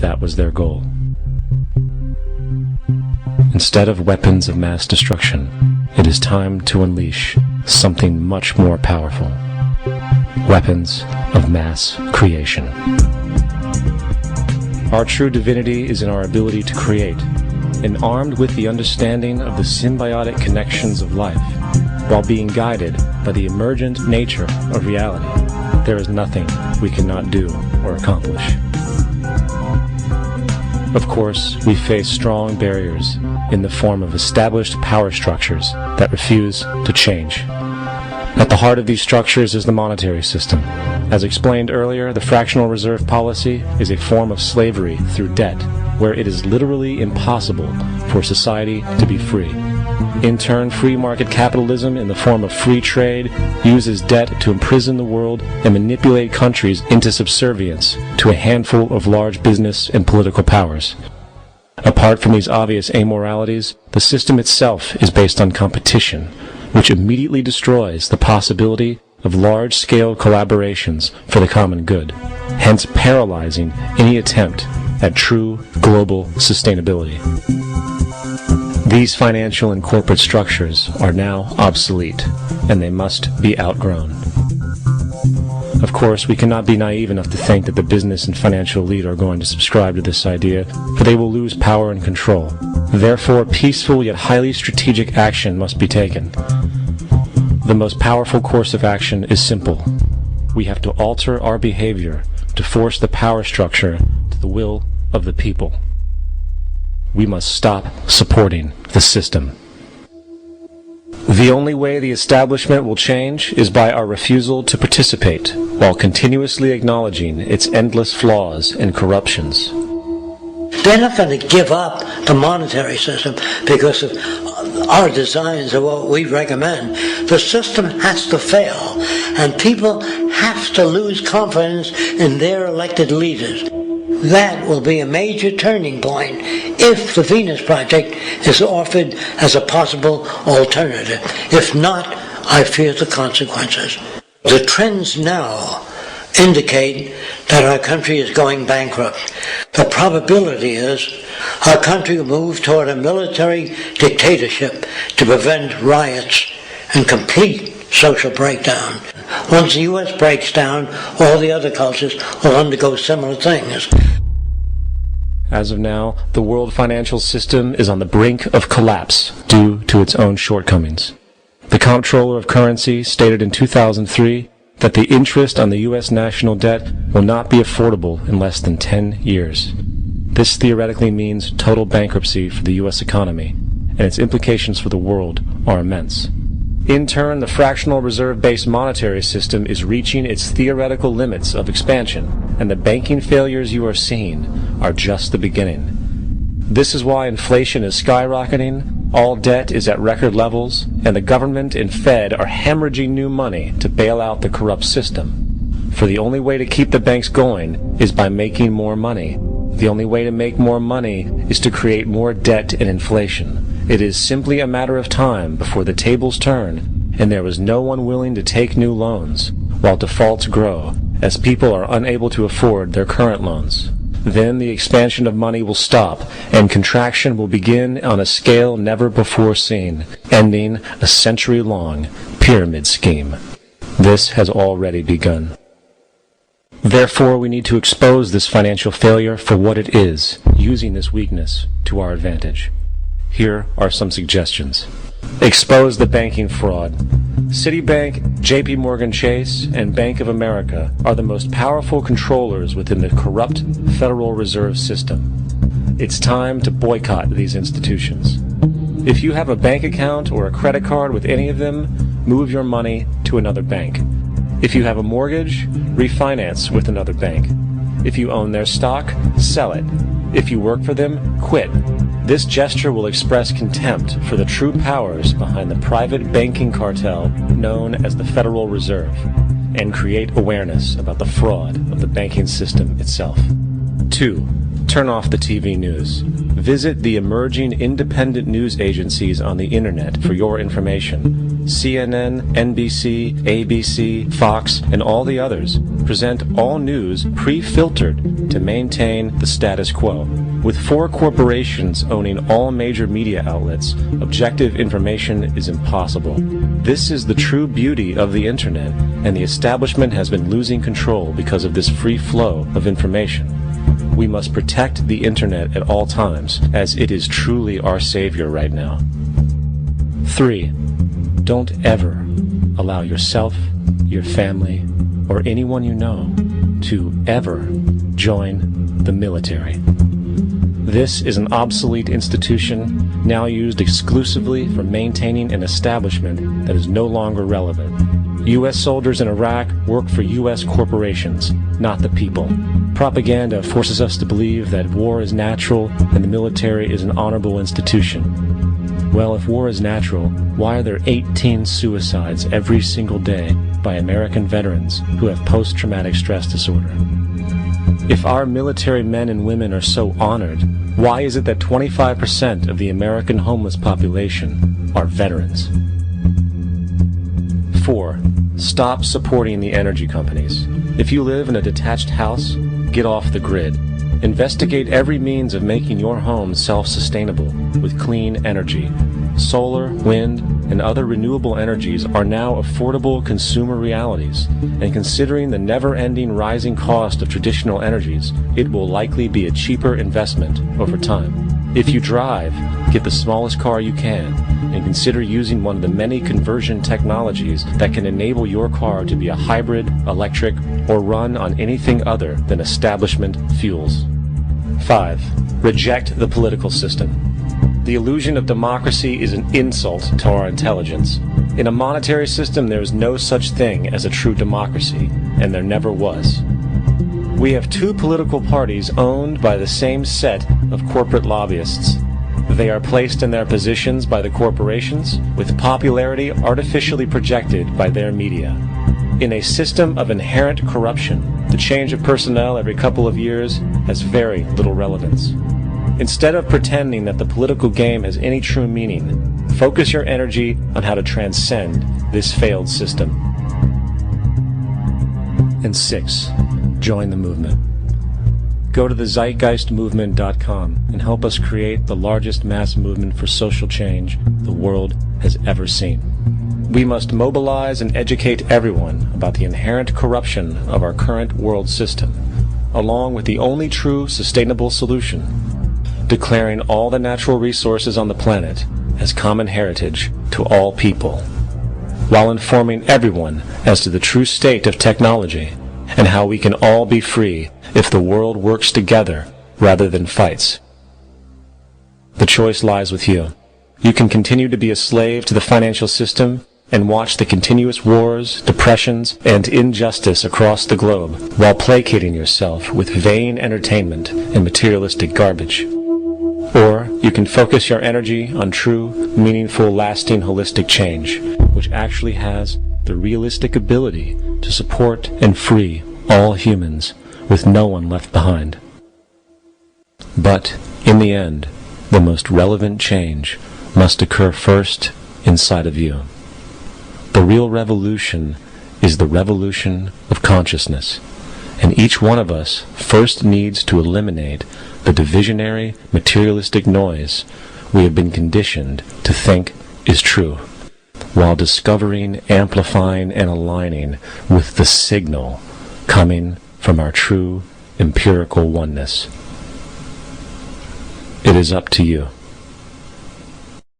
that was their goal. Instead of weapons of mass destruction, it is time to unleash something much more powerful. Weapons of mass creation. Our true divinity is in our ability to create, and armed with the understanding of the symbiotic connections of life, while being guided by the emergent nature of reality, there is nothing we cannot do or accomplish. Of course, we face strong barriers in the form of established power structures that refuse to change. At the heart of these structures is the monetary system. As explained earlier, the fractional reserve policy is a form of slavery through debt, where it is literally impossible for society to be free. In turn, free market capitalism in the form of free trade uses debt to imprison the world and manipulate countries into subservience to a handful of large business and political powers. Apart from these obvious amoralities, the system itself is based on competition, which immediately destroys the possibility of large-scale collaborations for the common good, hence paralyzing any attempt at true global sustainability. These financial and corporate structures are now obsolete, and they must be outgrown. Of course, we cannot be naive enough to think that the business and financial elite are going to subscribe to this idea, for they will lose power and control. Therefore, peaceful yet highly strategic action must be taken. The most powerful course of action is simple. We have to alter our behavior to force the power structure to the will of the people. We must stop supporting the system. The only way the establishment will change is by our refusal to participate, while continuously acknowledging its endless flaws and corruptions. They're not going to give up the monetary system because of our designs of what we recommend. The system has to fail, and people have to lose confidence in their elected leaders. That will be a major turning point if the Venus Project is offered as a possible alternative. If not, I fear the consequences. The trends now indicate that our country is going bankrupt. The probability is our country will move toward a military dictatorship to prevent riots and complete social breakdown. Once the U.S. breaks down, all the other cultures will undergo similar things. As of now, the world financial system is on the brink of collapse due to its own shortcomings. The Comptroller of Currency stated in 2003 that the interest on the U.S. national debt will not be affordable in less than 10 years. This theoretically means total bankruptcy for the U.S. economy, and its implications for the world are immense. In turn, the fractional reserve-based monetary system is reaching its theoretical limits of expansion, and the banking failures you are seeing are just the beginning. This is why inflation is skyrocketing, all debt is at record levels, and the government and Fed are hemorrhaging new money to bail out the corrupt system. For the only way to keep the banks going is by making more money. The only way to make more money is to create more debt and inflation. It is simply a matter of time before the tables turn, and there is no one willing to take new loans, while defaults grow, as people are unable to afford their current loans. Then the expansion of money will stop, and contraction will begin on a scale never before seen, ending a century-long pyramid scheme. This has already begun. Therefore, we need to expose this financial failure for what it is, using this weakness to our advantage. Here are some suggestions. Expose the banking fraud. Citibank, J.P. Chase, and Bank of America are the most powerful controllers within the corrupt Federal Reserve System. It's time to boycott these institutions. If you have a bank account or a credit card with any of them, move your money to another bank. If you have a mortgage, refinance with another bank. If you own their stock, sell it. If you work for them, quit. This gesture will express contempt for the true powers behind the private banking cartel known as the Federal Reserve, and create awareness about the fraud of the banking system itself. 2. Turn off the TV news. Visit the emerging independent news agencies on the internet for your information. CNN, NBC, ABC, Fox, and all the others present all news pre-filtered to maintain the status quo. With 4 corporations owning all major media outlets, objective information is impossible. This is the true beauty of the internet, and the establishment has been losing control because of this free flow of information. We must protect the internet at all times, as it is truly our savior right now. 3. Don't ever allow yourself, your family, or anyone you know to ever join the military. This is an obsolete institution now used exclusively for maintaining an establishment that is no longer relevant. U.S. soldiers in Iraq work for U.S. corporations, not the people. Propaganda forces us to believe that war is natural and the military is an honorable institution. Well, if war is natural, why are there 18 suicides every single day by American veterans who have post-traumatic stress disorder? If our military men and women are so honored, why is it that 25% of the American homeless population are veterans? 4. Stop supporting the energy companies. If you live in a detached house, get off the grid. Investigate every means of making your home self-sustainable with clean energy. Solar, wind, and other renewable energies are now affordable consumer realities, and considering the never-ending rising cost of traditional energies, it will likely be a cheaper investment over time. If you drive, get the smallest car you can, and consider using one of the many conversion technologies that can enable your car to be a hybrid, electric, or run on anything other than establishment fuels. 5. Reject the political system. The illusion of democracy is an insult to our intelligence. In a monetary system, there is no such thing as a true democracy, and there never was. We have 2 political parties owned by the same set of corporate lobbyists. They are placed in their positions by the corporations, with popularity artificially projected by their media. In a system of inherent corruption, the change of personnel every couple of years has very little relevance. Instead of pretending that the political game has any true meaning, focus your energy on how to transcend this failed system. And 6. Join the movement. Go to the ZEITGEISTmovement.com and help us create the largest mass movement for social change the world has ever seen. We must mobilize and educate everyone about the inherent corruption of our current world system, along with the only true sustainable solution, declaring all the natural resources on the planet as common heritage to all people, while informing everyone as to the true state of technology and how we can all be free if the world works together rather than fights. The choice lies with you. You can continue to be a slave to the financial system and watch the continuous wars, depressions, and injustice across the globe while placating yourself with vain entertainment and materialistic garbage. Or you can focus your energy on true, meaningful, lasting, holistic change, which actually has the realistic ability to support and free all humans with no one left behind. But, in the end, the most relevant change must occur first inside of you. The real revolution is the revolution of consciousness, and each one of us first needs to eliminate the divisionary, materialistic noise we have been conditioned to think is true, while discovering, amplifying, and aligning with the signal coming from our true empirical oneness. It is up to you.